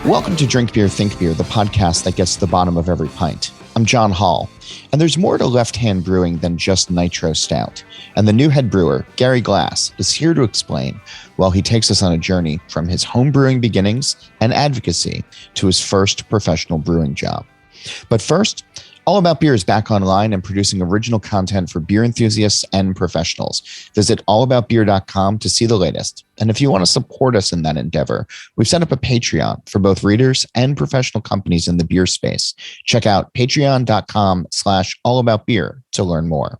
Welcome to Drink Beer, Think Beer, the podcast that gets to the bottom of every pint. I'm John Hall, and there's more to Lefthand Brewing than just nitro stout. And the new head brewer, Gary Glass, is here to explain while he takes us on a journey from his home brewing beginnings and advocacy to his first professional brewing job. But first, All About Beer is back online and producing original content for beer enthusiasts and professionals. Visit allaboutbeer.com to see the latest. And if you want to support us in that endeavor, we've set up a Patreon for both readers and professional companies in the beer space. Check out patreon.com/allaboutbeer to learn more.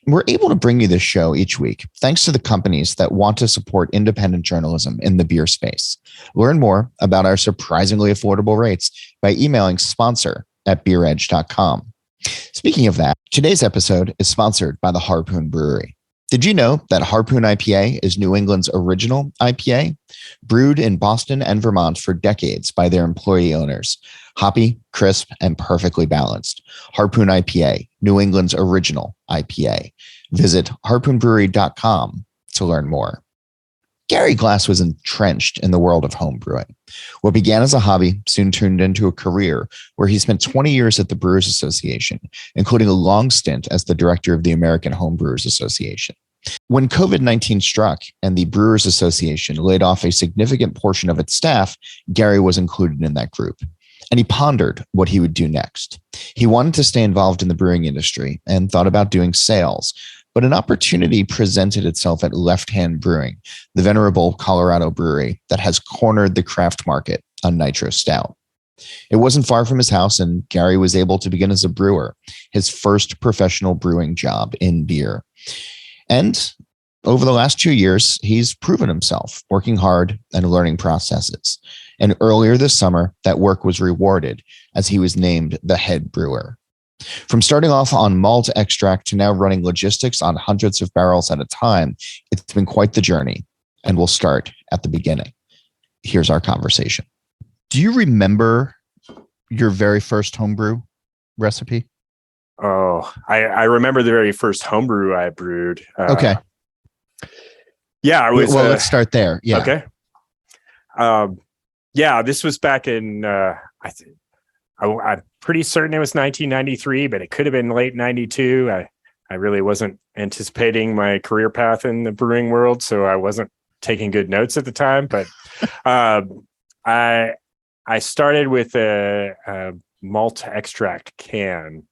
We're able to bring you this show each week thanks to the companies that want to support independent journalism in the beer space. Learn more about our surprisingly affordable rates by emailing sponsor@beeredge.com. Speaking of that, today's episode is sponsored by the Harpoon Brewery. Did you know that Harpoon IPA is New England's original IPA? Brewed in Boston and Vermont for decades by their employee owners. Hoppy, crisp, and perfectly balanced. Harpoon IPA, New England's original IPA. Visit harpoonbrewery.com to learn more. Gary Glass was entrenched in the world of home brewing. What began as a hobby soon turned into a career where he spent 20 years at the Brewers Association, including a long stint as the director of the American Homebrewing Association. When COVID-19 struck and the Brewers Association laid off a significant portion of its staff, Gary was included in that group. And he pondered what he would do next. He wanted to stay involved in the brewing industry and thought about doing sales. But an opportunity presented itself at Lefthand Brewing, the venerable Colorado brewery that has cornered the craft market on nitro stout. It wasn't far from his house, and Gary was able to begin as a brewer, his first professional brewing job in beer. And over the last 2 years, he's proven himself, working hard and learning processes. And earlier this summer, that work was rewarded as he was named the head brewer. From starting off on malt extract to now running logistics on hundreds of barrels at a time, it's been quite the journey, and we'll start at the beginning. Here's our conversation. Do you remember your very first homebrew recipe? Oh, I remember the very first homebrew I brewed. Okay. Yeah, I was. Well, let's start there. Yeah. Okay. Yeah, this was back in. I'm pretty certain it was 1993, but it could have been late 92. I really wasn't anticipating my career path in the brewing world, so I wasn't taking good notes at the time. But I started with a malt extract can.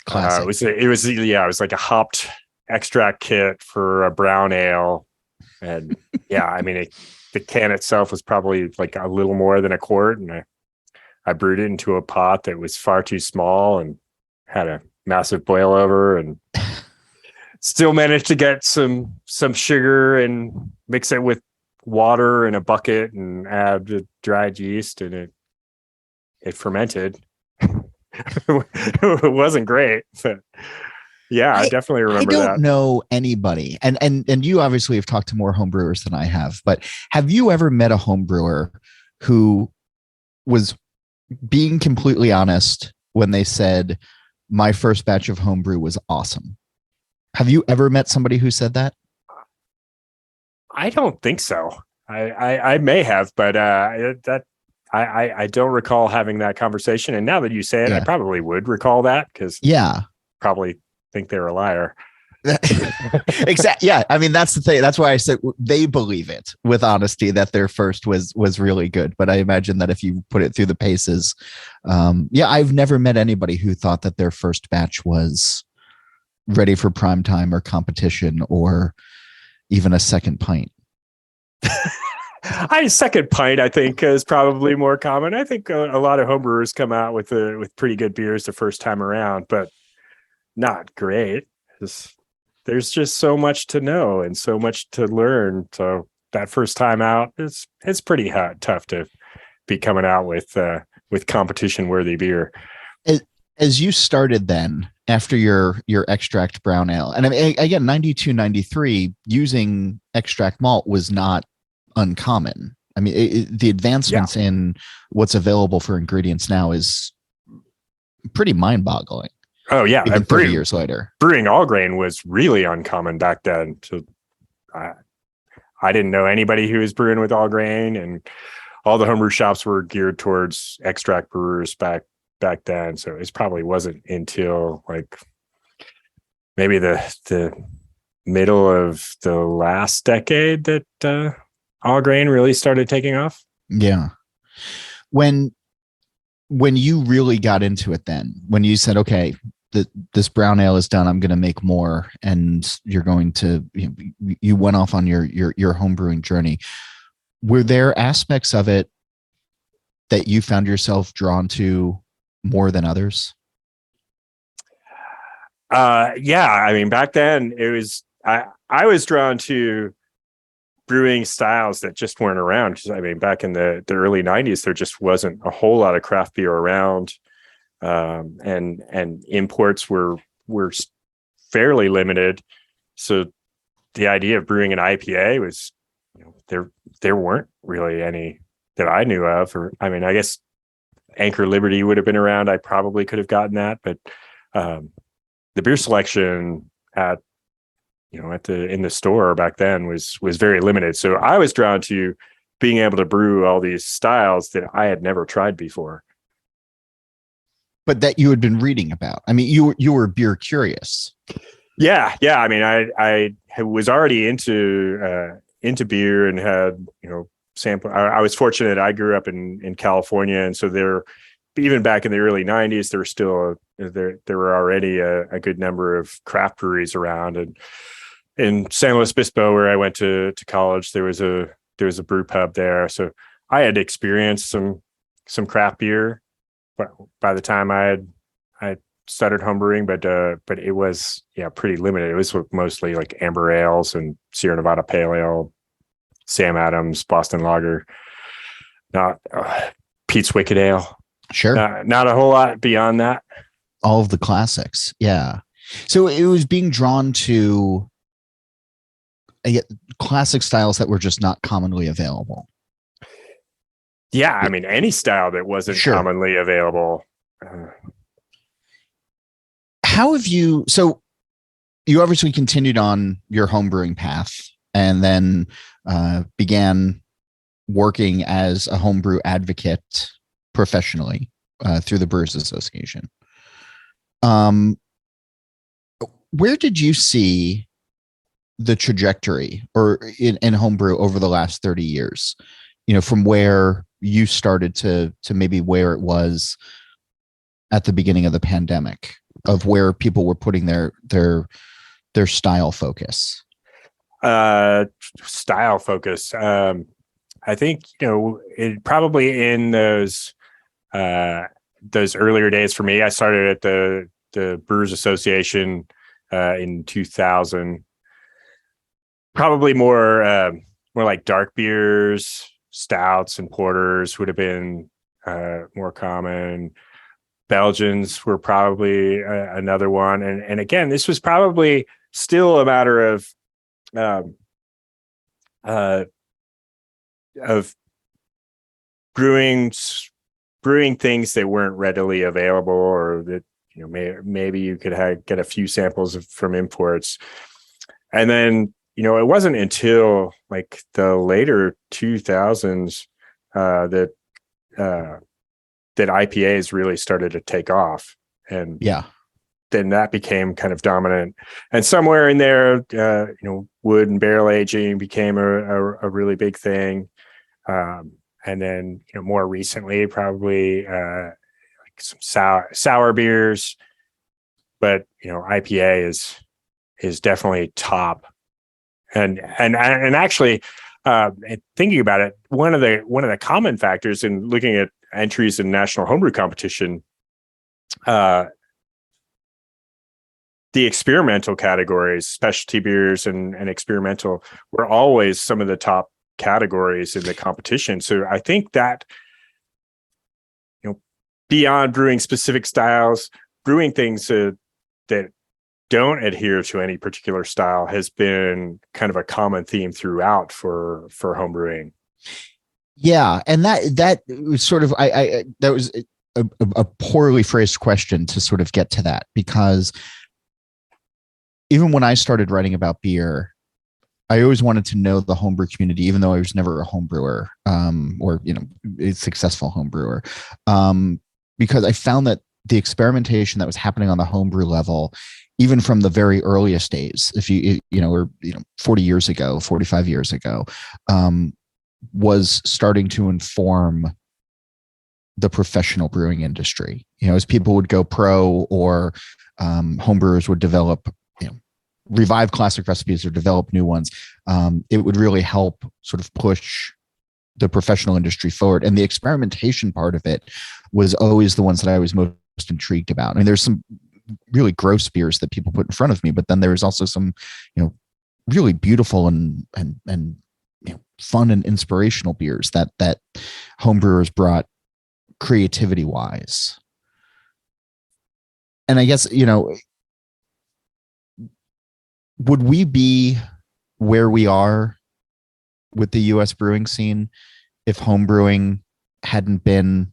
Classic. It was like a hopped extract kit for a brown ale, and yeah, I mean the can itself was probably like a little more than a quart, and I brewed it into a pot that was far too small and had a massive boil over, and still managed to get some sugar and mix it with water in a bucket and add the dried yeast, and it fermented. It wasn't great, but yeah, I definitely remember that. I don't know anybody, and you obviously have talked to more homebrewers than I have, but have you ever met a homebrewer who was being completely honest when they said, my first batch of homebrew was awesome? Have you ever met somebody who said that? I don't think so. I may have, but I don't recall having that conversation. And now that you say it, I probably would recall that, because probably think they're a liar. Exactly. Yeah. I mean, that's the thing. That's why I said they believe it with honesty that their first was really good. But I imagine that if you put it through the paces, I've never met anybody who thought that their first batch was ready for prime time or competition or even a second pint. Second pint, I think, is probably more common. I think a lot of homebrewers come out with pretty good beers the first time around, but not great. There's just so much to know and so much to learn. So that first time out, it's pretty tough to be coming out with competition worthy beer. As you started then, after your extract brown ale, and I mean, again, 92, 93, using extract malt was not uncommon. I mean, the advancements in what's available for ingredients now is pretty mind-boggling. Oh yeah, even 30 years later. Brewing all grain was really uncommon back then. So I didn't know anybody who was brewing with all grain, and all the homebrew shops were geared towards extract brewers back then. So it probably wasn't until like maybe the middle of the last decade that all grain really started taking off. Yeah. When you really got into it, then when you said, okay, this brown ale is done, I'm going to make more, and you're going to, you went off on your homebrewing journey. Were there aspects of it that you found yourself drawn to more than others? Yeah. I mean, back then it was, I was drawn to brewing styles that just weren't around. I mean, back in the early 90s, there just wasn't a whole lot of craft beer around. And imports were fairly limited. So the idea of brewing an IPA was, there weren't really any that I knew of. Or, I mean, I guess Anchor Liberty would have been around. I probably could have gotten that, but the beer selection in the store back then was very limited. So I was drawn to being able to brew all these styles that I had never tried before. But that you had been reading about. I mean, you were beer curious. Yeah. I mean, I was already into beer and had sample. I was fortunate. I grew up in California, and so even back in the early 90s, there were still there were already a good number of craft breweries around. And in San Luis Obispo, where I went to college, there was a brew pub there. So I had experienced some craft beer, but by the time I started homebrewing, but it was pretty limited. It was mostly like amber ales and Sierra Nevada Pale Ale, Sam Adams, Boston Lager, not Pete's Wicked Ale. Sure, not a whole lot beyond that. All of the classics, yeah. So it was being drawn to classic styles that were just not commonly available. Yeah, I mean, any style that wasn't commonly available. How have you? So you obviously continued on your homebrewing path, and then began working as a homebrew advocate professionally through the Brewers Association. Where did you see the trajectory or in homebrew over the last 30 years, from where you started to maybe where it was at the beginning of the pandemic, of where people were putting their style focus? Style focus. I think, it probably in those earlier days for me, I started at the Brewers Association in 2000. Probably more like dark beers, stouts and porters would have been more common. Belgians were probably another one. And again, this was probably still a matter of brewing things that weren't readily available, or that maybe you could get a few samples from imports. And then it wasn't until like the later 2000s that IPAs really started to take off, and then that became kind of dominant. And somewhere in there, wood and barrel aging became a really big thing. And then more recently, probably like some sour beers, but IPA is definitely top. And actually, thinking about it, one of the common factors in looking at entries in national homebrew competition, the experimental categories, specialty beers and experimental, were always some of the top categories in the competition. So I think that beyond brewing specific styles, brewing things that don't adhere to any particular style has been kind of a common theme throughout for homebrewing. Yeah, and that was sort of that was a poorly phrased question to sort of get to that, because even when I started writing about beer, I always wanted to know the homebrew community, even though I was never a home brewer, or, a successful home brewer, because I found that the experimentation that was happening on the homebrew level, even from the very earliest days, or 40 years ago, 45 years ago, was starting to inform the professional brewing industry. As people would go pro, or homebrewers would develop, revive classic recipes or develop new ones, it would really help sort of push the professional industry forward. And the experimentation part of it was always the ones that I was most intrigued about. I mean, there's some really gross beers that people put in front of me, but then there was also some, really beautiful and fun and inspirational beers that homebrewers brought creativity wise. And I guess, would we be where we are with the US brewing scene if homebrewing hadn't been,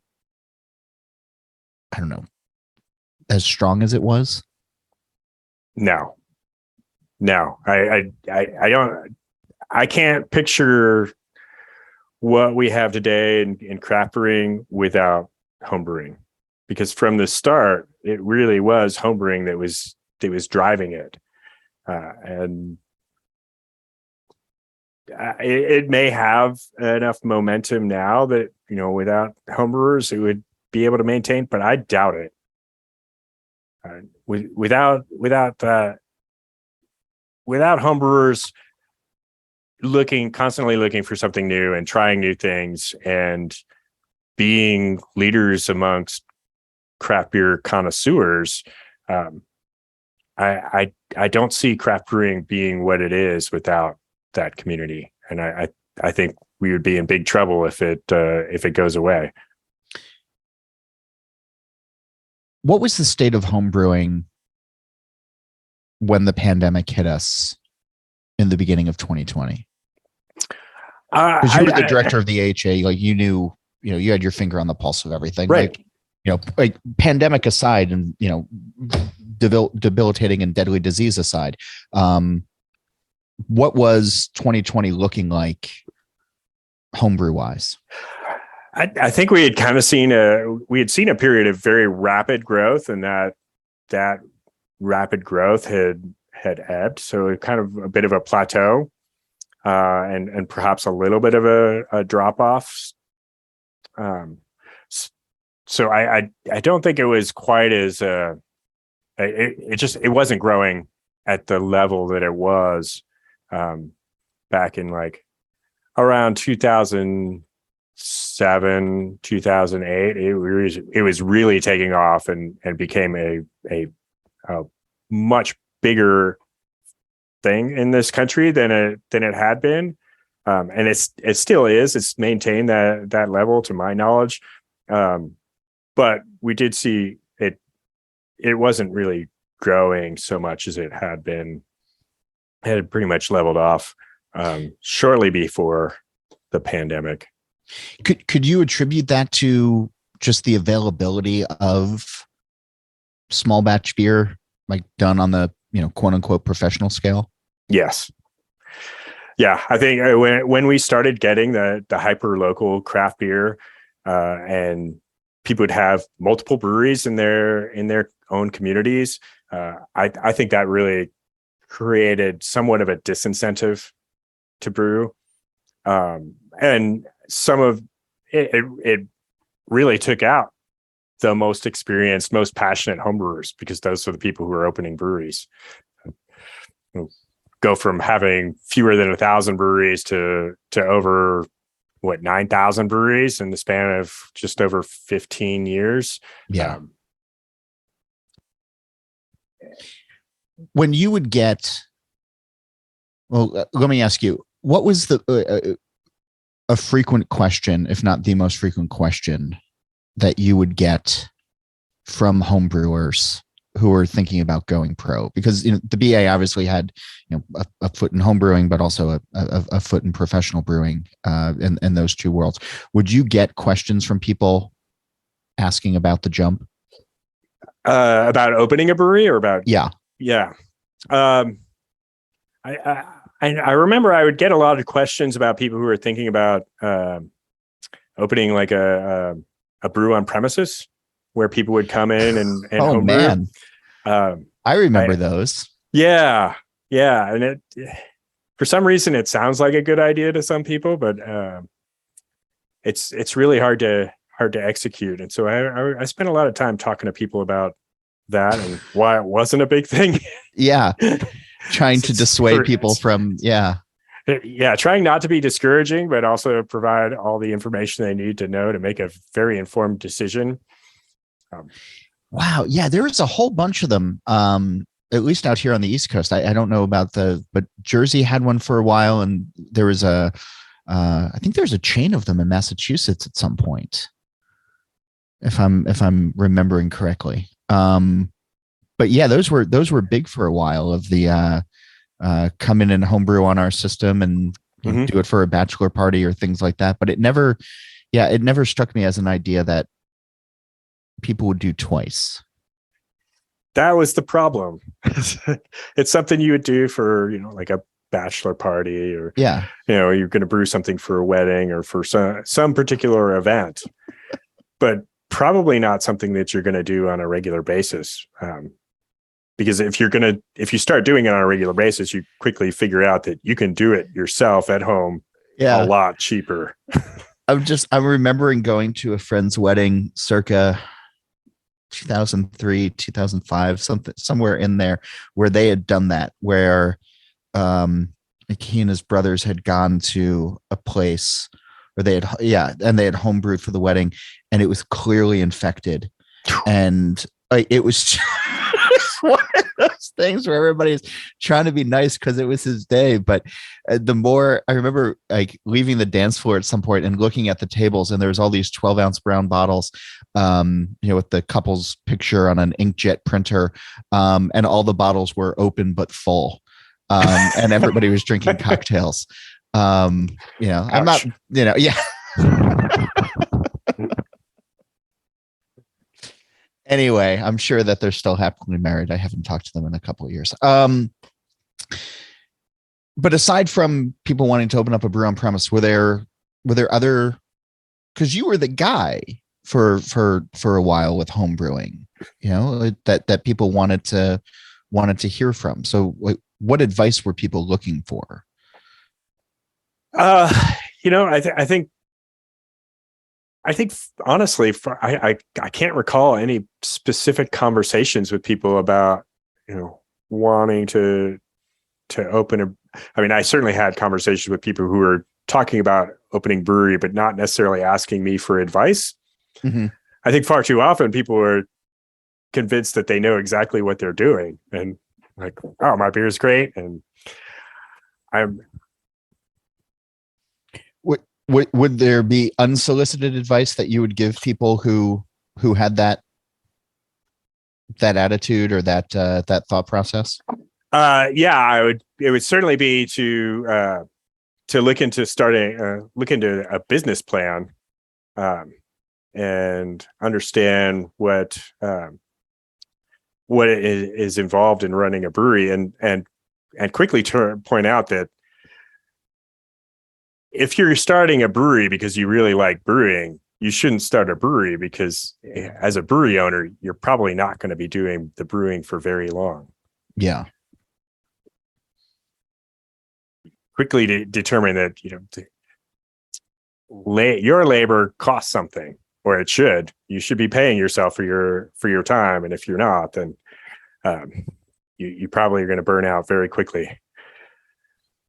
I don't know, as strong as it was? No, I don't. I can't picture what we have today in craft brewing without homebrewing, because from the start, it really was homebrewing that was driving it, and it may have enough momentum now that without homebrewers it would be able to maintain, but I doubt it. Without homebrewers constantly looking for something new and trying new things and being leaders amongst craft beer connoisseurs, I don't see craft brewing being what it is without that community. And I think we would be in big trouble if it goes away. What was the state of homebrewing when the pandemic hit us in the beginning of 2020? Because you were the director of the AHA, like you had your finger on the pulse of everything, right? Like pandemic aside, and debilitating and deadly disease aside, what was 2020 looking like, homebrew wise? I think we had kind of seen a period of very rapid growth, and that rapid growth had ebbed. So kind of a bit of a plateau, and perhaps a little bit of a drop off. So I don't think it was quite as it wasn't growing at the level that it was back in like around 2007, 2008. It was really taking off and became a much bigger thing in this country than it had been, and it still is. It's maintained that level to my knowledge, but we did see it wasn't really growing so much as it had been. It had pretty much leveled off shortly before the pandemic. Could you attribute that to just the availability of small batch beer, like done on the quote unquote professional scale? Yes. Yeah, I think when we started getting the hyper local craft beer, and people would have multiple breweries in their own communities, I think that really created somewhat of a disincentive to brew, and some of it really took out the most experienced, most passionate homebrewers, because those are the people who are opening breweries. Go from having fewer than 1,000 breweries to over 9,000 breweries in the span of just over 15 years. Yeah. When you would get, well, let me ask you, what was a frequent question, if not the most frequent question, that you would get from homebrewers who are thinking about going pro? Because the BA obviously had a foot in homebrewing, but also a foot in professional brewing, in those two worlds. Would you get questions from people asking about the jump? About opening a brewery, or about yeah. I I remember I would get a lot of questions about people who were thinking about opening like a brew on premises, where people would come in and oh homebrew. man, I remember those. Yeah, and it, for some reason, it sounds like a good idea to some people, but it's really hard to execute. And so I spent a lot of time talking to people about that and why it wasn't a big thing. Yeah, trying to dissuade people from trying not to be discouraging, but also provide all the information they need to know to make a very informed decision. Wow. Yeah, there was a whole bunch of them, at least out here on the East Coast. I don't know about but Jersey had one for a while, and there was I think there's a chain of them in Massachusetts at some point, if I'm remembering correctly. But yeah, those were big for a while, of the come in and homebrew on our system and do it for a bachelor party or things like that. But it never struck me as an idea that people would do twice. That was the problem. It's something you would do for, like a bachelor party, or, you're going to brew something for a wedding or for some particular event, but probably not something that you're going to do on a regular basis. Because if you start doing it on a regular basis, you quickly figure out that you can do it yourself at home a lot cheaper. I'm remembering going to a friend's wedding circa 2003, 2005, somewhere in there, where they had done that, where he and his brothers had gone to a place where they had homebrewed for the wedding, and it was clearly infected. And it was one of those things where everybody's trying to be nice because it was his day. But the more I remember, like, leaving the dance floor at some point and looking at the tables, and there's all these 12-ounce brown bottles, with the couple's picture on an inkjet printer, and all the bottles were open but full, and everybody was drinking cocktails. I'm not, Anyway, I'm sure that they're still happily married. I haven't talked to them in a couple of years. But aside from people wanting to open up a brew on premise, were there other? Because you were the guy for a while with home brewing, that people wanted to hear from. So, what advice were people looking for? I think honestly, I can't recall any specific conversations with people about, wanting to open I certainly had conversations with people who were talking about opening brewery, but not necessarily asking me for advice. Mm-hmm. I think far too often people are convinced that they know exactly what they're doing, and like, oh, my beer is great, and Would there be unsolicited advice that you would give people who had that attitude or that thought process? It would certainly be to look into a business plan, and understand what is involved in running a brewery, and quickly point out that if you're starting a brewery because you really like brewing, you shouldn't start a brewery, because as a brewery owner, you're probably not going to be doing the brewing for very long. Yeah. Quickly determine that, your labor costs something, or it should. You should be paying yourself for your time. And if you're not, then you probably are going to burn out very quickly.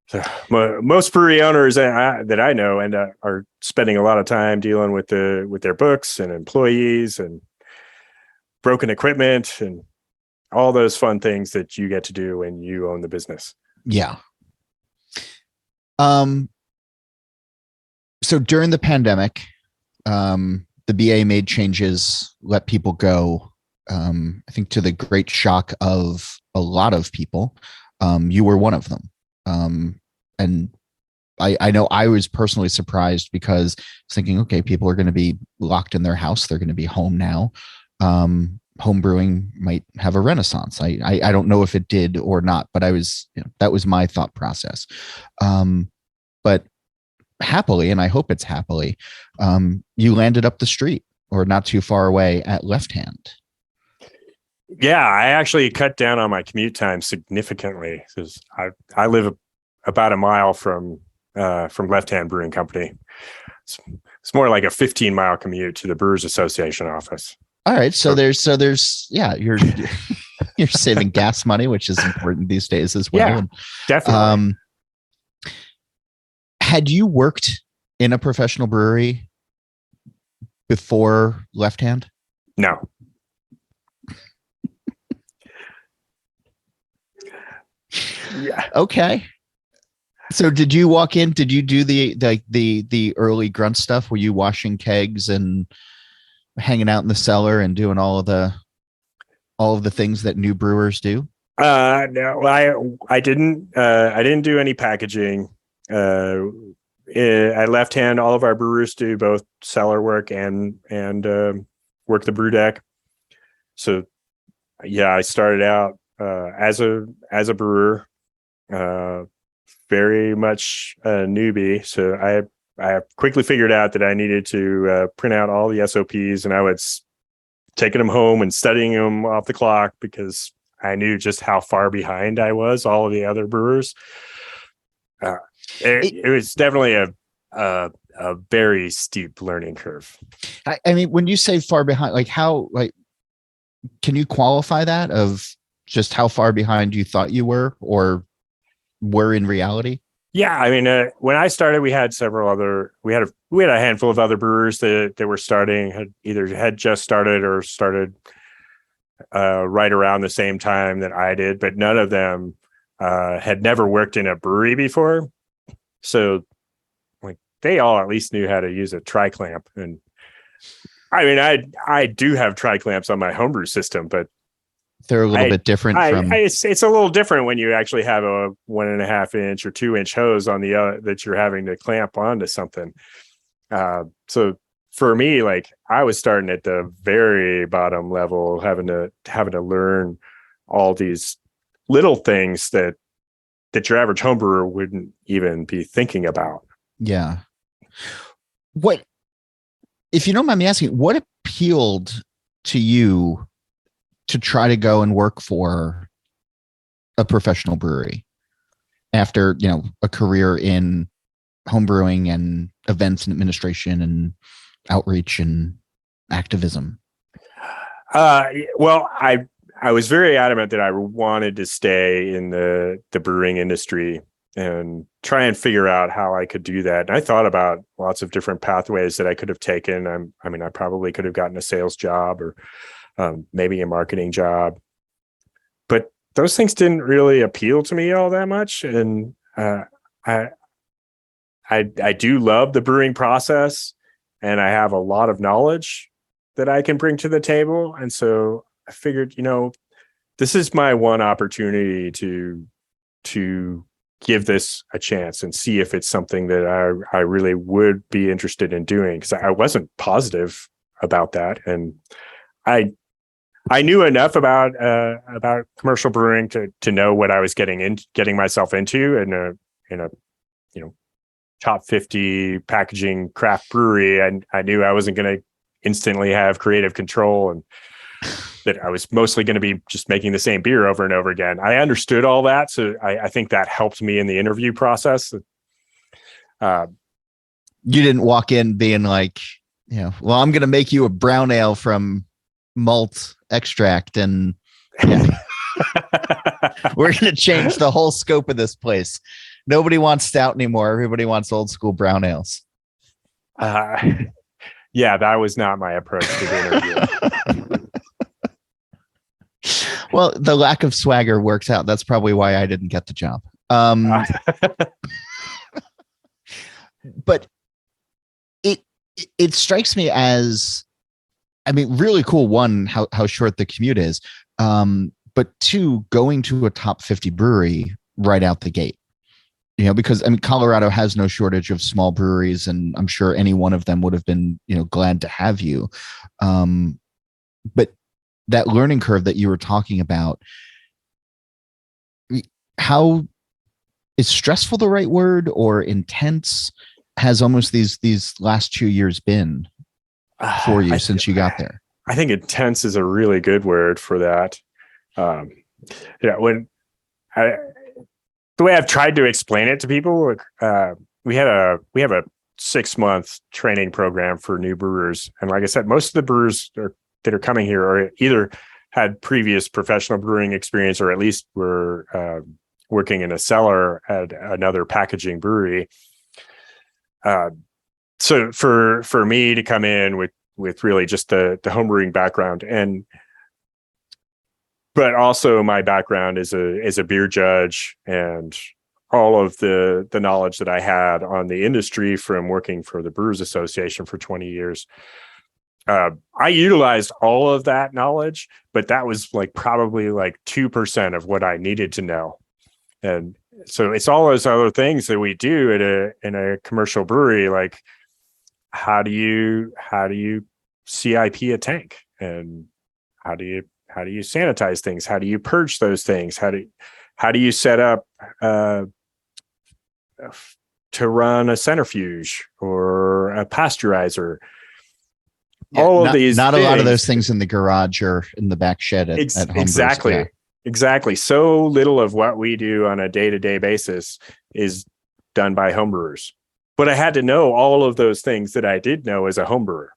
So most brewery owners that I know are spending a lot of time dealing with their books and employees and broken equipment and all those fun things that you get to do when you own the business. Yeah. So during the pandemic, the BA made changes, let people go. I think to the great shock of a lot of people, you were one of them. And I know I was personally surprised, because I was thinking, okay, people are going to be locked in their house. They're going to be home now. homebrewing might have a renaissance. I don't know if it did or not, but that was my thought process. But happily, and I hope it's happily, you landed up the street or not too far away at Lefthand. Yeah, I actually cut down on my commute time significantly because I live about a mile from Lefthand Brewing Company. It's more like a 15-mile commute to the Brewers Association office. All right, so there's yeah, you're saving gas money, which is important these days as well. Yeah, definitely. Had you worked in a professional brewery before Lefthand? No. Yeah. Okay. So did you walk in? Did you do the early grunt stuff? Were you washing kegs and hanging out in the cellar and doing all of the things that new brewers do? No, I didn't. I didn't do any packaging. At Lefthand, all of our brewers do both cellar work and work the brew deck. So yeah, I started out as a brewer, very much a newbie. So I quickly figured out that I needed to print out all the SOPs, and I was taking them home and studying them off the clock because I knew just how far behind I was all of the other brewers. It was definitely a very steep learning curve. I mean, when you say far behind, can you qualify that of just how far behind you thought you were or were in reality? Yeah, I mean, when I started, we had we had a handful of other brewers that were starting, had just started or started right around the same time that I did, but none of them had never worked in a brewery before. So like they all at least knew how to use a tri-clamp. And I mean, I do have tri-clamps on my homebrew system, but they're a little bit different it's a little different when you actually have a 1.5 inch or 2 inch hose on the that you're having to clamp onto something. So for me, like I was starting at the very bottom level, having to learn all these little things that your average homebrewer wouldn't even be thinking about. Yeah. What, if you don't mind me asking, what appealed to you to try to go and work for a professional brewery after, a career in homebrewing and events and administration and outreach and activism? Well, I was very adamant that I wanted to stay in the brewing industry and try and figure out how I could do that. And I thought about lots of different pathways that I could have taken. I mean, I probably could have gotten a sales job or maybe a marketing job, but those things didn't really appeal to me all that much. And I do love the brewing process, and I have a lot of knowledge that I can bring to the table. And so I figured, this is my one opportunity to give this a chance and see if it's something that I really would be interested in doing, because I wasn't positive about that. And I knew enough about commercial brewing to know what I was getting myself into in a top 50 packaging craft brewery. And I knew I wasn't going to instantly have creative control, and that I was mostly going to be just making the same beer over and over again. I understood all that. So I think that helped me in the interview process. You didn't walk in being like, well, I'm going to make you a brown ale from malt extract, and we're going to change the whole scope of this place. Nobody wants stout anymore. Everybody wants old school brown ales. Yeah, that was not my approach to the interview. Well, the lack of swagger works out. That's probably why I didn't get the job. But it strikes me as, I mean, really cool. One, how short the commute is. But two, going to a top 50 brewery right out the gate. Because I mean, Colorado has no shortage of small breweries, and I'm sure any one of them would have been, glad to have you. But that learning curve that you were talking about, how is stressful the right word, or intense has almost these last 2 years been for you since you got there? I think intense is a really good word for that. When the way I've tried to explain it to people, we have a 6-month training program for new brewers, and like I said, most of the brewers that are coming here are either had previous professional brewing experience, or at least were working in a cellar at another packaging brewery. So for me to come in with really just the homebrewing background, but also my background is a beer judge, and all of the knowledge that I had on the industry from working for the Brewers Association for 20 years. I utilized all of that knowledge, but that was probably 2% of what I needed to know. And so it's all those other things that we do in a commercial brewery, like how do you CIP a tank, and how do you sanitize things? How do you purge those things? How do you set up to run a centrifuge or a pasteurizer? Yeah, all of these, not things, a lot of those things in the garage or in the back shed at home. Exactly. Yeah. Exactly. So little of what we do on a day-to-day basis is done by homebrewers. But I had to know all of those things that I did know as a homebrewer.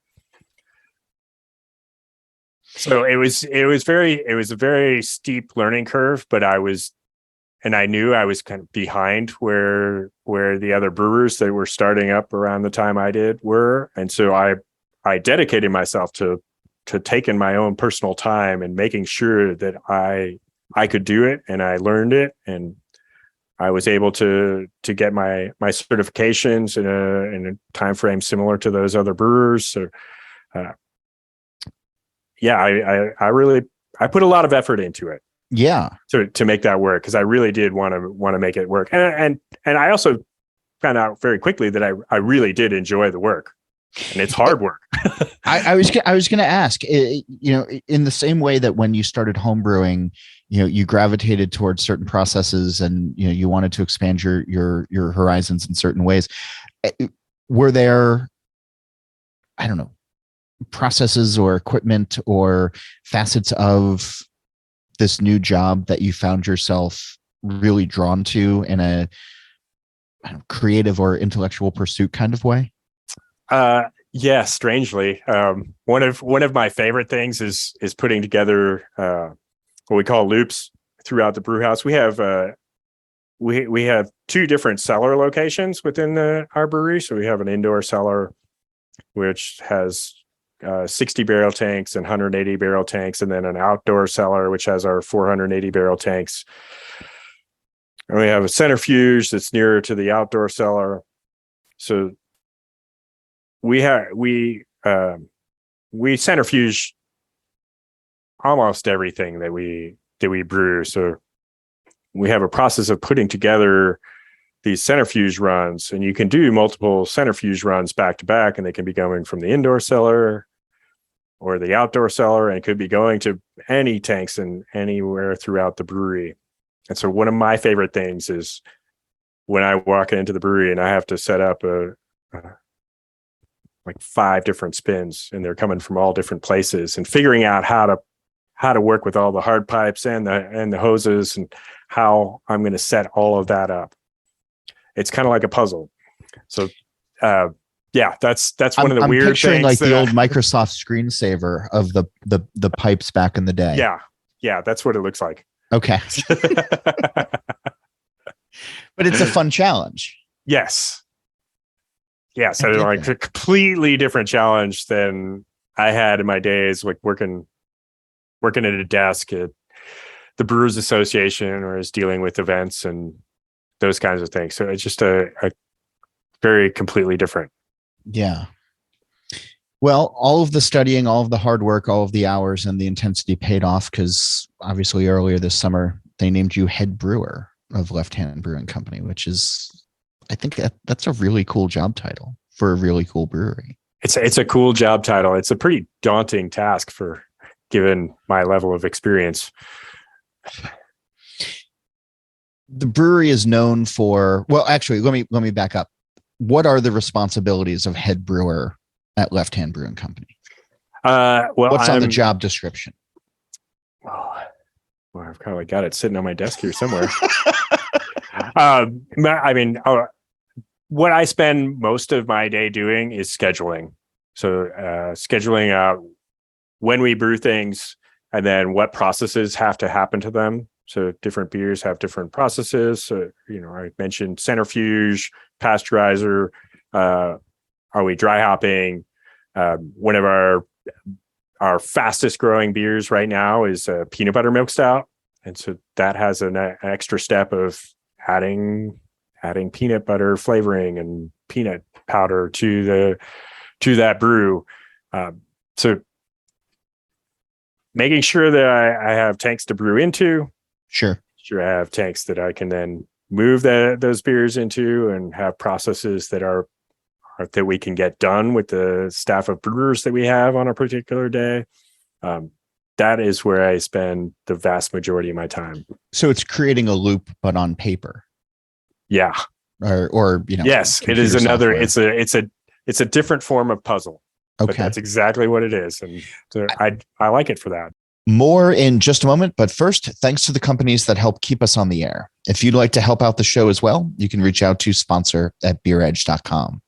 So it was a very steep learning curve, but I knew I was kind of behind where the other brewers that were starting up around the time I did were. And so I dedicated myself to taking my own personal time and making sure that I could do it, and I learned it, and I was able to get my certifications in a time frame similar to those other brewers. So, I put a lot of effort into it. Yeah, to make that work, because I really did want to make it work, and I also found out very quickly that I really did enjoy the work, and it's hard work. I was going to ask, in the same way that when you started homebrewing, you gravitated towards certain processes, and you wanted to expand your horizons in certain ways. Were there, I don't know, processes or equipment or facets of this new job that you found yourself really drawn to in a creative or intellectual pursuit kind of way? Yeah, strangely. One of my favorite things is putting together what we call loops throughout the brew house. We have we have 2 different cellar locations within our brewery. So we have an indoor cellar, which has 60 barrel tanks and 180 barrel tanks, and then an outdoor cellar, which has our 480 barrel tanks. And we have a centrifuge that's nearer to the outdoor cellar. So we centrifuge almost everything that we brew. So we have a process of putting together these centrifuge runs, and you can do multiple centrifuge runs back to back, and they can be going from the indoor cellar or the outdoor cellar, and it could be going to any tanks and anywhere throughout the brewery. And so one of my favorite things is when I walk into the brewery and I have to set up like 5 different spins, and they're coming from all different places, and figuring out how to work with all the hard pipes and the hoses, and how I'm going to set all of that up. It's kind of like a puzzle. So, that's one of the weird things. I'm picturing like the old Microsoft screensaver of the pipes back in the day. Yeah, that's what it looks like. Okay. But it's a fun challenge. Yes. Yeah, so like a completely different challenge than I had in my days, like working at a desk at the Brewers Association, or is dealing with events and those kinds of things. So it's just a very completely different. Yeah. Well, all of the studying, all of the hard work, all of the hours and the intensity paid off, because obviously earlier this summer they named you head brewer of Lefthand Brewing Company, which is, I think that's a really cool job title for a really cool brewery. It's a cool job title. It's a pretty daunting task for given my level of experience. The brewery is known for, well, actually, let me back up. What are the responsibilities of head brewer at Lefthand Brewing Company? What's on the job description? Well, I've kind of got it sitting on my desk here somewhere. I mean, what I spend most of my day doing is scheduling. So scheduling out when we brew things and then what processes have to happen to them. So different beers have different processes. So, I mentioned centrifuge, pasteurizer. Are we dry hopping? One of our fastest growing beers right now is a peanut butter milk stout. And so that has an extra step of adding peanut butter flavoring and peanut powder to that brew. So making sure that I have tanks to brew into. Sure I have tanks that I can then move those beers into, and have processes that we can get done with the staff of brewers that we have on a particular day. That is where I spend the vast majority of my time. So it's creating a loop, but on paper. Yeah. Or yes, it is another. Software. It's a different form of puzzle. Okay, but that's exactly what it is, and so I like it for that. More in just a moment, but first, thanks to the companies that help keep us on the air. If you'd like to help out the show as well, you can reach out to sponsor@beeredge.com.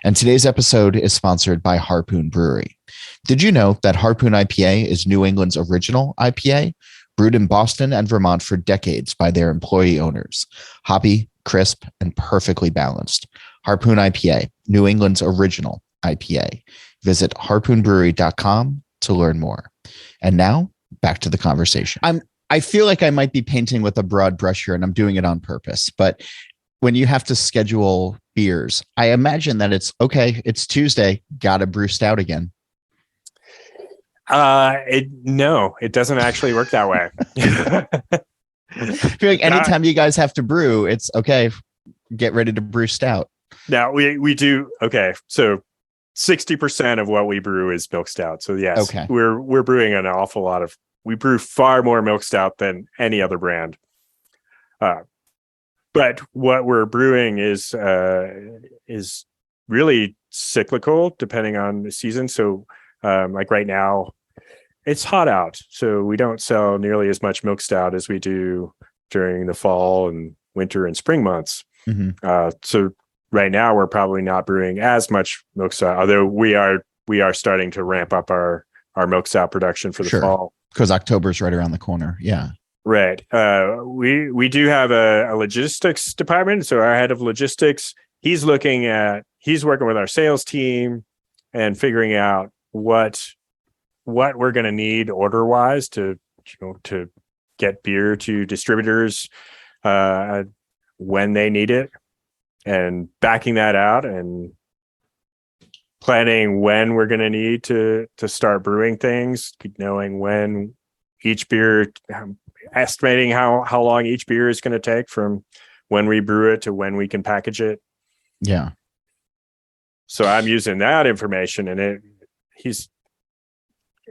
And today's episode is sponsored by Harpoon Brewery. Did you know that Harpoon IPA is New England's original IPA, brewed in Boston and Vermont for decades by their employee owners? Hoppy, crisp, and perfectly balanced. Harpoon IPA, New England's original IPA. Visit harpoonbrewery.com to learn more. And now, back to the conversation. I feel like I might be painting with a broad brush here, and I'm doing it on purpose. But when you have to schedule beers, I imagine that it's okay. It's Tuesday. Got to brew stout again. No, it doesn't actually work that way. I feel like anytime you guys have to brew, it's okay. Get ready to brew stout. Now we do. Okay. So 60% of what we brew is milk stout. So yes, okay. We're brewing an awful lot of, we brew far more milk stout than any other brand. But what we're brewing is really cyclical depending on the season. So like right now, it's hot out, so we don't sell nearly as much milk stout as we do during the fall and winter and spring months. Mm-hmm. So right now we're probably not brewing as much milk stout, although we are starting to ramp up our milk stout production for the fall. Because October's right around the corner. Yeah. Right. We do have a logistics department. So our head of logistics, he's working with our sales team and figuring out what we're going to need order wise to get beer to distributors when they need it, and backing that out and planning when we're going to need to start brewing things, knowing when each beer, estimating how long each beer is going to take from when we brew it to when we can package it. Yeah. So I'm using that information,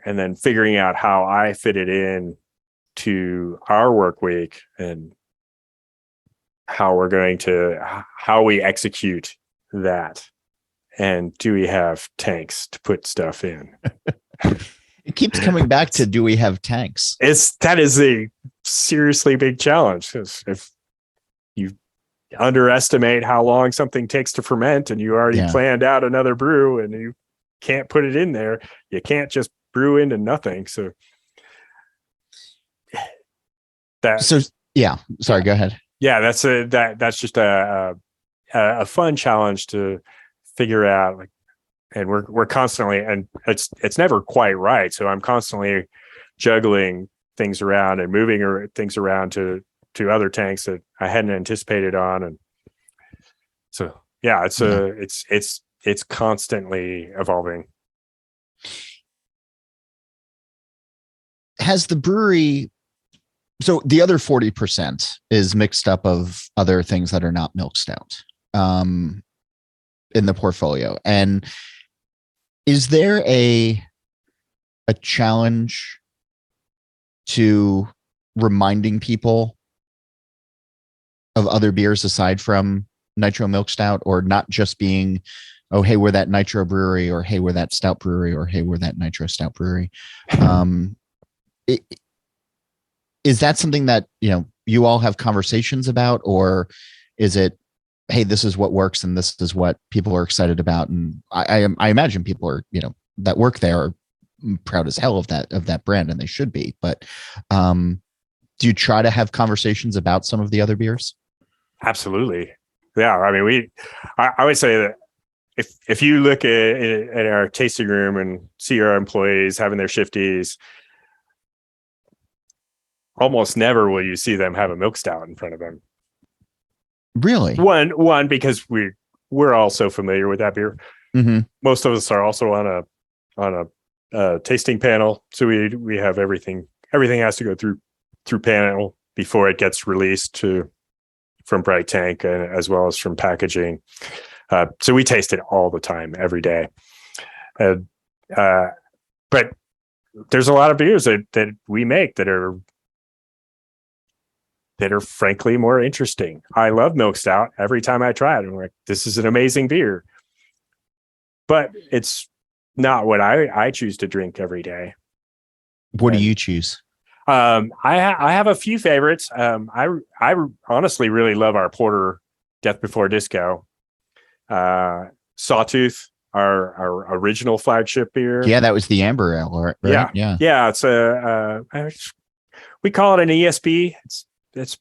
and then figuring out how I fit it in to our work week and how we execute that. And do we have tanks to put stuff in? It keeps coming back to, do we have tanks? That is a seriously big challenge. If you underestimate how long something takes to ferment and you already planned out another brew and you can't put it in there, you can't just brew into nothing. So sorry, go ahead. Yeah, that's just a fun challenge to figure out, like, and we're constantly, and it's never quite right. So I'm constantly juggling things around and moving things around to other tanks that I hadn't anticipated on. And so, yeah, it's constantly evolving. Has the brewery, so the other 40% is mixed up of other things that are not milk stout in the portfolio. And is there a challenge to reminding people of other beers aside from nitro milk stout, or not just being, oh, hey, we're that nitro brewery, or hey, we're that stout brewery, or hey, we're that nitro stout brewery? Is that something that, you all have conversations about, or is it, hey, this is what works and this is what people are excited about? And I imagine people are, that work there are proud as hell of that brand, and they should be. But do you try to have conversations about some of the other beers? Absolutely. Yeah. I mean, I would say that if you look at our tasting room and see our employees having their shifties, almost never will you see them have a milk stout in front of them. Really? One because we're all so familiar with that beer. Mm-hmm. Most of us are also on a tasting panel, so we have everything has to go through panel before it gets released from Bright Tank, as well as from packaging. So we taste it all the time, every day. But there's a lot of beers that we make that are frankly more interesting. I love milk stout. Every time I try it, I'm like, this is an amazing beer. But it's not what I choose to drink every day. What do you choose? I have a few favorites. I honestly really love our porter, Death Before Disco. Sawtooth, our original flagship beer. Yeah, that was the amber ale, right? Yeah. It's we call it an ESB. It's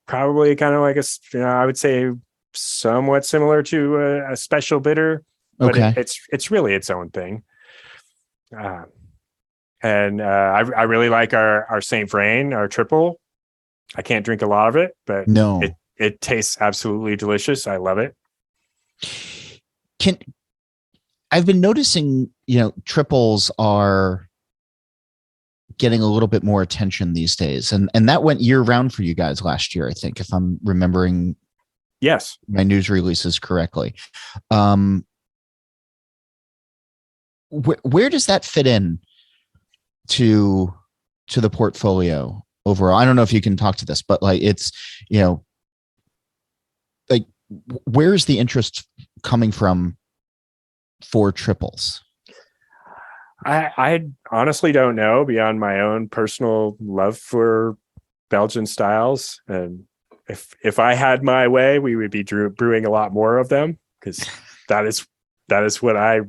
probably kind of like I would say somewhat similar to a special bitter, but okay. It's really its own thing. And I really like our Saint Vrain, our triple. I can't drink a lot of it, but no, it tastes absolutely delicious. I love it. I've been noticing, triples are getting a little bit more attention these days, and that went year round for you guys last year, I think, if I'm remembering yes my news releases correctly. Where does that fit in to the portfolio overall? I don't know if you can talk to this, but like, it's, like, where's the interest coming from for triples? I honestly don't know, beyond my own personal love for Belgian styles. And if I had my way, we would be brewing a lot more of them, because that is what I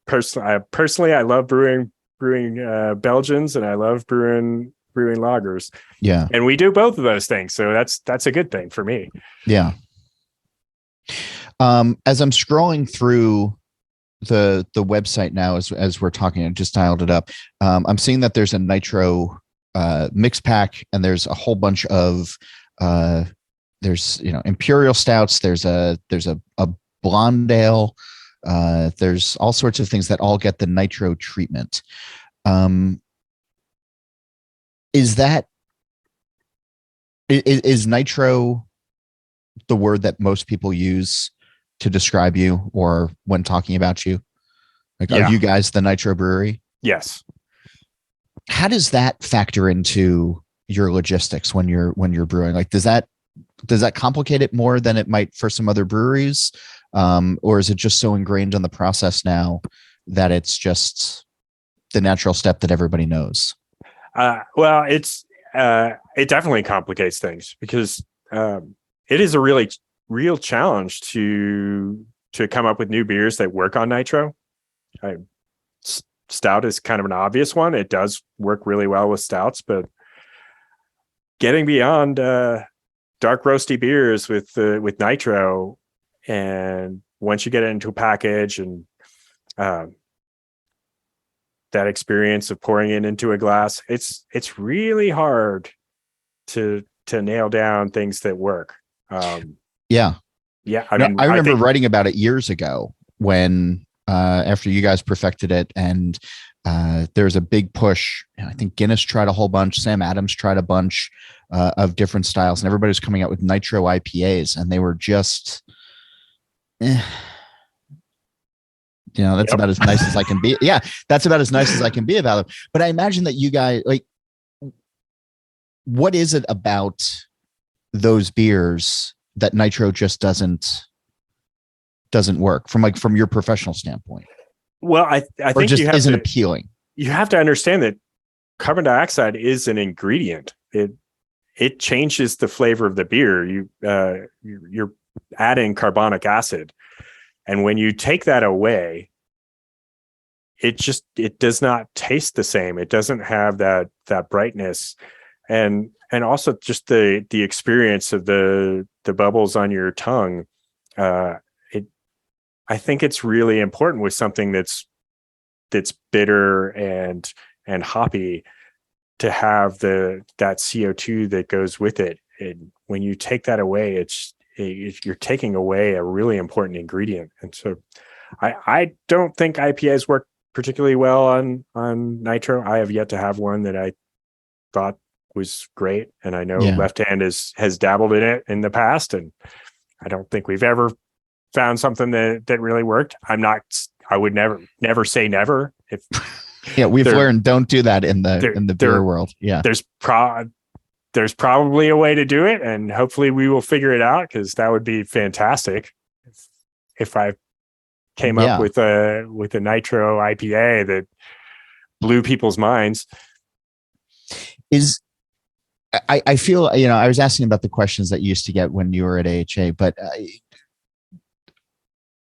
personally I love brewing Belgians, and I love brewing lagers. Yeah. And we do both of those things. So that's a good thing for me. Yeah. As I'm scrolling through the website now, as we're talking, I just dialed it up. I'm seeing that there's a nitro mix pack, and there's a whole bunch of there's imperial stouts, there's a blonde ale, there's all sorts of things that all get the nitro treatment. Is nitro the word that most people use to describe you, or when talking about you? Like, yeah. Are you guys the nitro brewery? Yes. How does that factor into your logistics when you're brewing? Like, does that complicate it more than it might for some other breweries? Or is it just so ingrained in the process now that it's just the natural step that everybody knows? Well, it definitely complicates things, because it is a really real challenge to come up with new beers that work on nitro. Stout is kind of an obvious one. It does work really well with stouts, but getting beyond dark roasty beers with nitro, and once you get it into a package, and that experience of pouring it into a glass, it's really hard to nail down things that work. Yeah. I mean, I remember writing about it years ago when after you guys perfected it, and there's a big push. I think Guinness tried a whole bunch. Sam Adams tried a bunch of different styles, and everybody was coming out with nitro IPAs, and they were just, that's about as nice as I can be. Yeah, that's about as nice as I can be about it. But I imagine that you guys, like, what is it about those beers that nitro just doesn't work from your professional standpoint? Well, I Or think just you have isn't to, appealing. you have to understand that carbon dioxide is an ingredient. It changes the flavor of the beer. You're adding carbonic acid, and when you take that away, it does not taste the same. It doesn't have that brightness, and also just the experience of the bubbles on your tongue. I think it's really important with something that's bitter and hoppy to have that CO2 that goes with it. And when you take that away, you're taking away a really important ingredient. And so I don't think IPAs work particularly well on nitro. I have yet to have one that I thought was great. And I know Lefthand has dabbled in it in the past, and I don't think we've ever found something that really worked. I would never say never. If we've learned don't do that in the beer world. Yeah. There's probably a way to do it, and hopefully we will figure it out, because that would be fantastic if I came up with a nitro IPA that blew people's minds. I feel, I was asking about the questions that you used to get when you were at AHA, but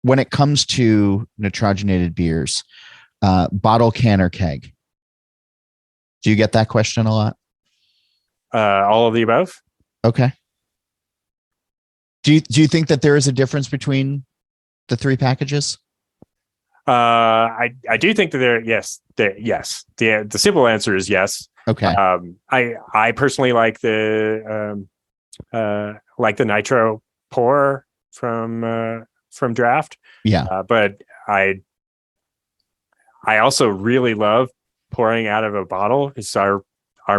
when it comes to nitrogenated beers, bottle, can, or keg, do you get that question a lot? All of the above. Okay. Do you think that there is a difference between the three packages? I do think that yes. The simple answer is yes. Okay. I personally like the nitro pour from draft. Yeah. But I also really love pouring out of a bottle. It's our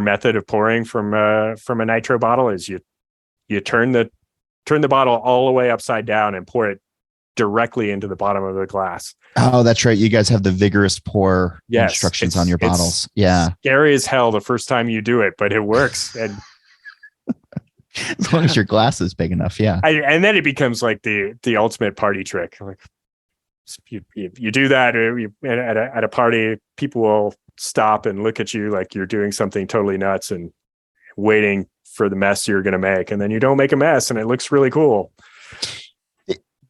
method of pouring from a nitro bottle is you turn the bottle all the way upside down and pour it directly into the bottom of the glass. Oh, that's right. You guys have the vigorous pour instructions on your bottles. Yeah. Scary as hell the first time you do it, but it works. And as long as your glass is big enough. Yeah. And then it becomes like the ultimate party trick. Like you do that at a party, people will stop and look at you like you're doing something totally nuts and waiting for the mess you're going to make. And then you don't make a mess and it looks really cool.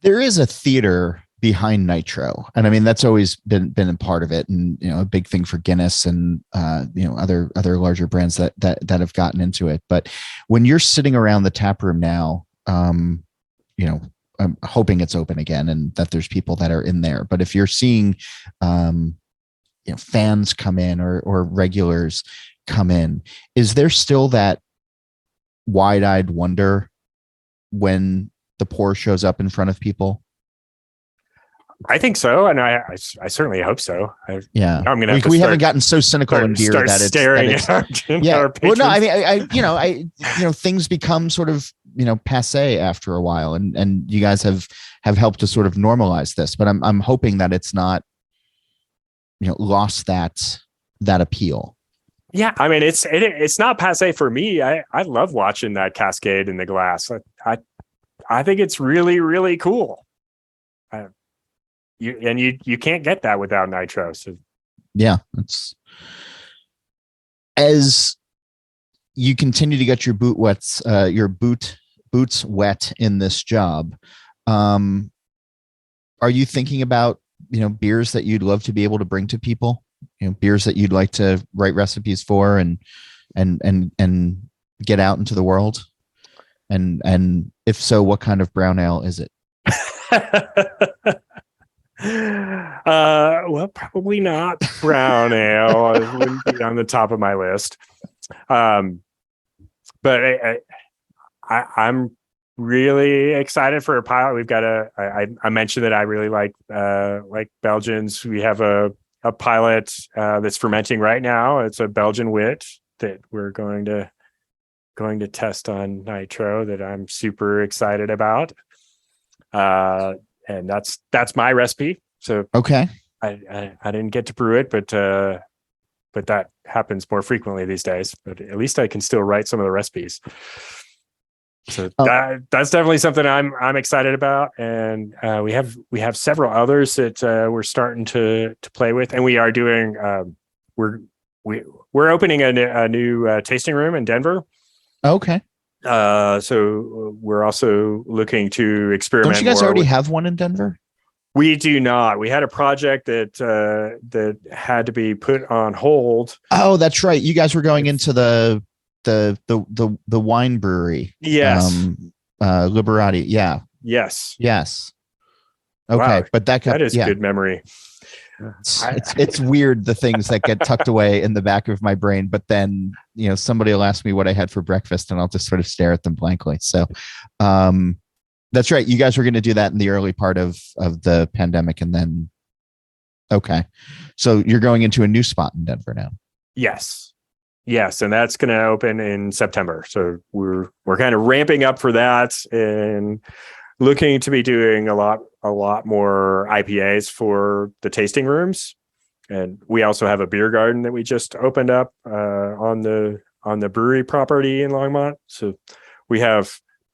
There is a theater behind nitro, and I mean that's always been a part of it, and a big thing for Guinness and other larger brands that have gotten into it. But when you're sitting around the tap room now, I'm hoping it's open again and that there's people that are in there. But if you're seeing fans come in or regulars come in, is there still that wide-eyed wonder when the pour shows up in front of people? I think so, and I certainly hope so. I'm gonna have we haven't gotten so cynical in beer that it's staring at our well, no, I mean, things become sort of passé after a while, and you guys have helped to sort of normalize this, but I'm hoping that it's not lost that appeal. Yeah, I mean it's not passé for me. I love watching that cascade in the glass. I think it's really, really cool. You can't get that without nitro. So yeah, it's as you continue to get your boots wet in this job. Are you thinking about beers that you'd love to be able to bring to people? Beers that you'd like to write recipes for and get out into the world? And if so, what kind of brown ale is it? Well, probably not brown ale. It wouldn't be on the top of my list. But I'm really excited for a pilot. We've got I mentioned that I really like Belgians. We have a pilot that's fermenting right now. It's a Belgian wit that we're going to test on nitro that I'm super excited about. And that's my recipe. So okay, I didn't get to brew it, but but that happens more frequently these days. But at least I can still write some of the recipes. So that's definitely something I'm excited about, and we have several others that we're starting to play with, and we are doing we're opening a new tasting room in Denver. Okay. So we're also looking to experiment. Don't you guys already have one in Denver? We do not. We had a project that had to be put on hold. Oh, that's right. You guys were going into the wine brewery. Yes. Liberati. Yeah. Yes. Okay. Wow. But that is good memory. It's weird, the things that get tucked away in the back of my brain, but then, somebody will ask me what I had for breakfast and I'll just sort of stare at them blankly. So, that's right. You guys were going to do that in the early part of the pandemic. And then, okay. So you're going into a new spot in Denver now. Yes. And that's going to open in September. So we're kind of ramping up for that and looking to be doing a lot more IPAs for the tasting rooms. And we also have a beer garden that we just opened up on the brewery property in Longmont. So we have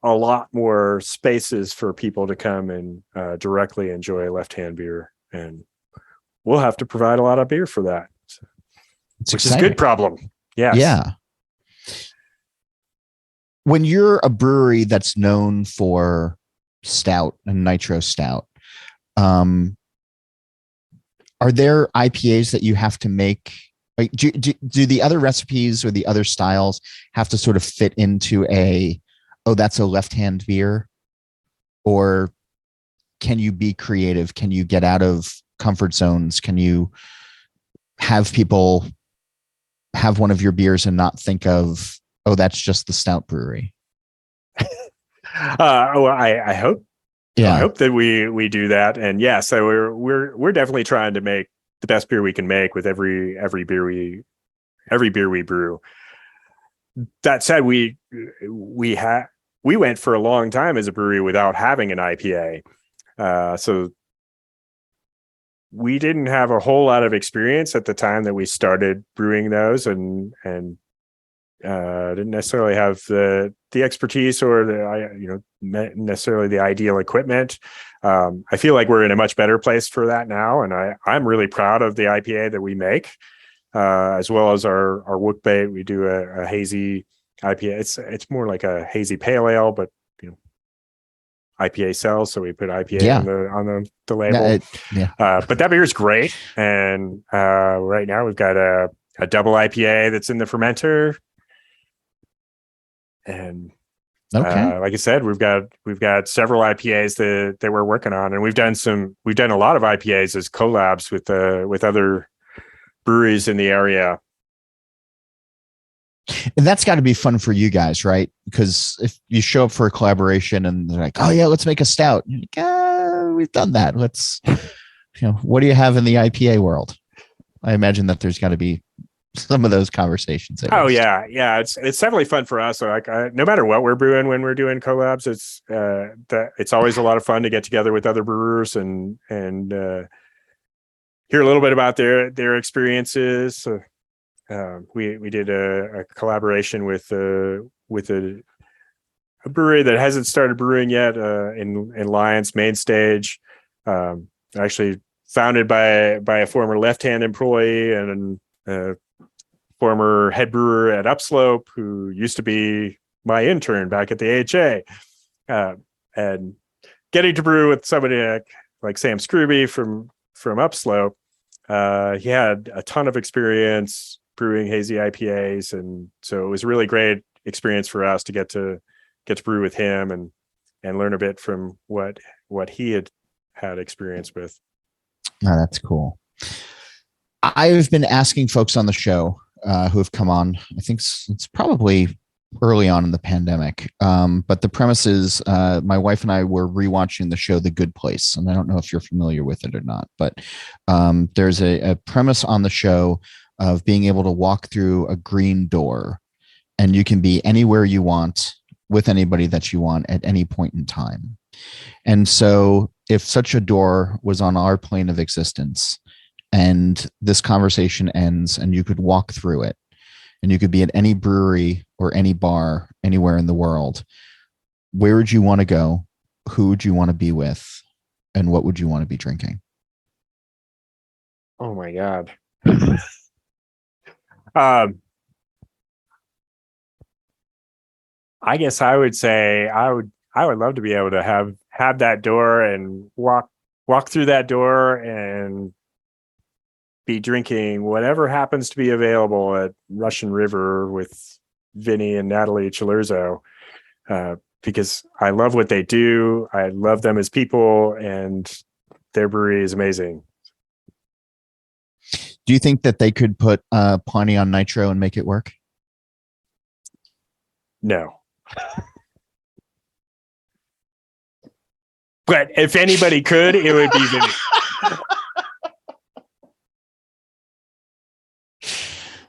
a lot more spaces for people to come and directly enjoy Lefthand beer. And we'll have to provide a lot of beer for that, which is a good problem. Yes. Yeah. When you're a brewery that's known for stout and nitro stout, are there IPAs that you have to make? Like, do the other recipes or the other styles have to sort of fit into that's a Lefthand beer? Or can you be creative? Can you get out of comfort zones? Can you have people have one of your beers and not think of, that's just the stout brewery? I hope. Yeah. I hope that we do that. And yeah, so we're definitely trying to make the best beer we can make with every beer we brew. That said, we went for a long time as a brewery without having an IPA. So we didn't have a whole lot of experience at the time that we started brewing those, and didn't necessarily have the expertise or necessarily the ideal equipment. I feel like we're in a much better place for that now, and I'm really proud of the IPA that we make, as well as our Wookbait. We do a hazy IPA. It's more like a hazy pale ale, but IPA sells, so we put IPA on the label. But that beer is great, and right now we've got a double IPA that's in the fermenter, and like I said, we've got several IPAs that we're working on, and we've done a lot of IPAs as collabs with other breweries in the area. And that's got to be fun for you guys, right? Because if you show up for a collaboration and they're like, oh yeah, let's make a stout. You're like, we've done that. Let's, what do you have in the IPA world? I imagine that there's got to be some of those conversations. Oh yeah. It's definitely fun for us. So like, no matter what we're brewing when we're doing collabs, it's always a lot of fun to get together with other brewers and hear a little bit about their experiences. We did a collaboration with a brewery that hasn't started brewing yet in Lyons Main Stage, actually founded by a former Lefthand employee and a former head brewer at Upslope who used to be my intern back at the AHA, and getting to brew with somebody like Sam Scrooby from Upslope. He had a ton of experience brewing hazy IPAs, and so it was a really great experience for us to get to brew with him and learn a bit from what he had experience with. Oh, that's cool. I've been asking folks on the show who have come on. I think it's probably early on in the pandemic, but the premise is my wife and I were rewatching the show The Good Place, and I don't know if you're familiar with it or not, but there's a premise on the show of being able to walk through a green door, and you can be anywhere you want with anybody that you want at any point in time. And so if such a door was on our plane of existence and this conversation ends and you could walk through it and you could be at any brewery or any bar anywhere in the world, where would you want to go? Who would you want to be with? And what would you want to be drinking? Oh my God. I guess I would say I would love to be able to have that door and walk through that door and be drinking whatever happens to be available at Russian River with Vinny and Natalie Chilurzo, because I love what they do. I love them as people, and their brewery is amazing. Do you think that they could put Pawnee on nitro and make it work? No. But if anybody could, it would be Vinny.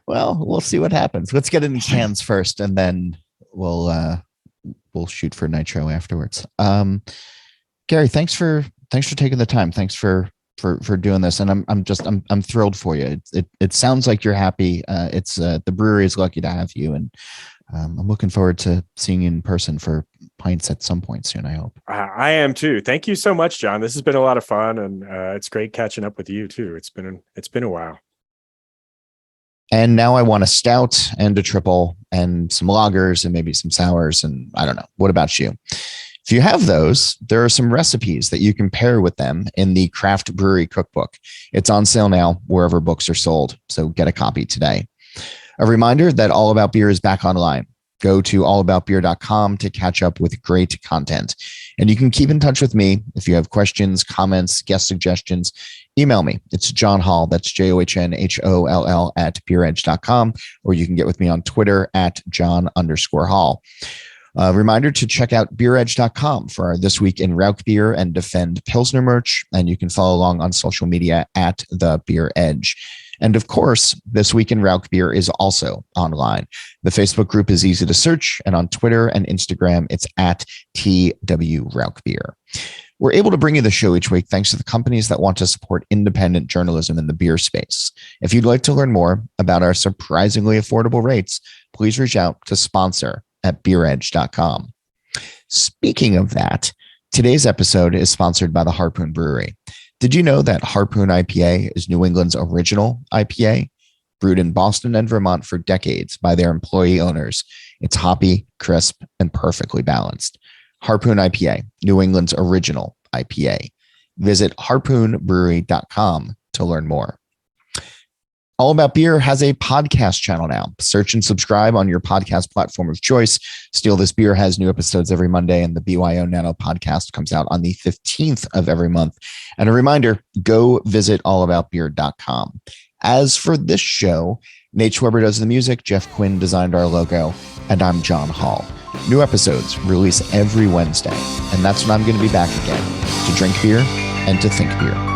Well, we'll see what happens. Let's get in the cans first, and then we'll shoot for nitro afterwards. Gary, thanks for taking the time. Thanks for doing this, and I'm thrilled for you. It sounds like you're happy. The brewery is lucky to have you, and I'm looking forward to seeing you in person for pints at some point soon, I hope. I am too. Thank you so much, John. This has been a lot of fun, and it's great catching up with you too. It's been a while. And now I want a stout and a triple and some lagers and maybe some sours, and I don't know. What about you? If you have those, there are some recipes that you can pair with them in the Craft Brewery Cookbook. It's on sale now wherever books are sold, so get a copy today. A reminder that All About Beer is back online. Go to allaboutbeer.com to catch up with great content. And you can keep in touch with me if you have questions, comments, guest suggestions. Email me. It's John Hall. That's JOHNHOLL at beeredge.com. Or you can get with me on Twitter at John_Hall. Reminder to check out beeredge.com for our This Week in Rauk Beer and Defend Pilsner merch. And you can follow along on social media at The Beer Edge. And of course, This Week in Rauk Beer is also online. The Facebook group is easy to search, and on Twitter and Instagram, it's at TW Rauk Beer. We're able to bring you the show each week thanks to the companies that want to support independent journalism in the beer space. If you'd like to learn more about our surprisingly affordable rates, please reach out to sponsor at beeredge.com. Speaking of that, today's episode is sponsored by the Harpoon Brewery. Did you know that Harpoon IPA is New England's original IPA? Brewed in Boston and Vermont for decades by their employee owners, it's hoppy, crisp, and perfectly balanced. Harpoon IPA, New England's original IPA. Visit harpoonbrewery.com to learn more. All About Beer has a podcast channel now. Search and subscribe on your podcast platform of choice. Steal This Beer has new episodes every Monday, and the BYO Nano podcast comes out on the 15th of every month. And a reminder, go visit allaboutbeer.com. As for this show, Nate Schweber does the music, Jeff Quinn designed our logo, and I'm John Hall. New episodes release every Wednesday, and that's when I'm going to be back again to drink beer and to think beer.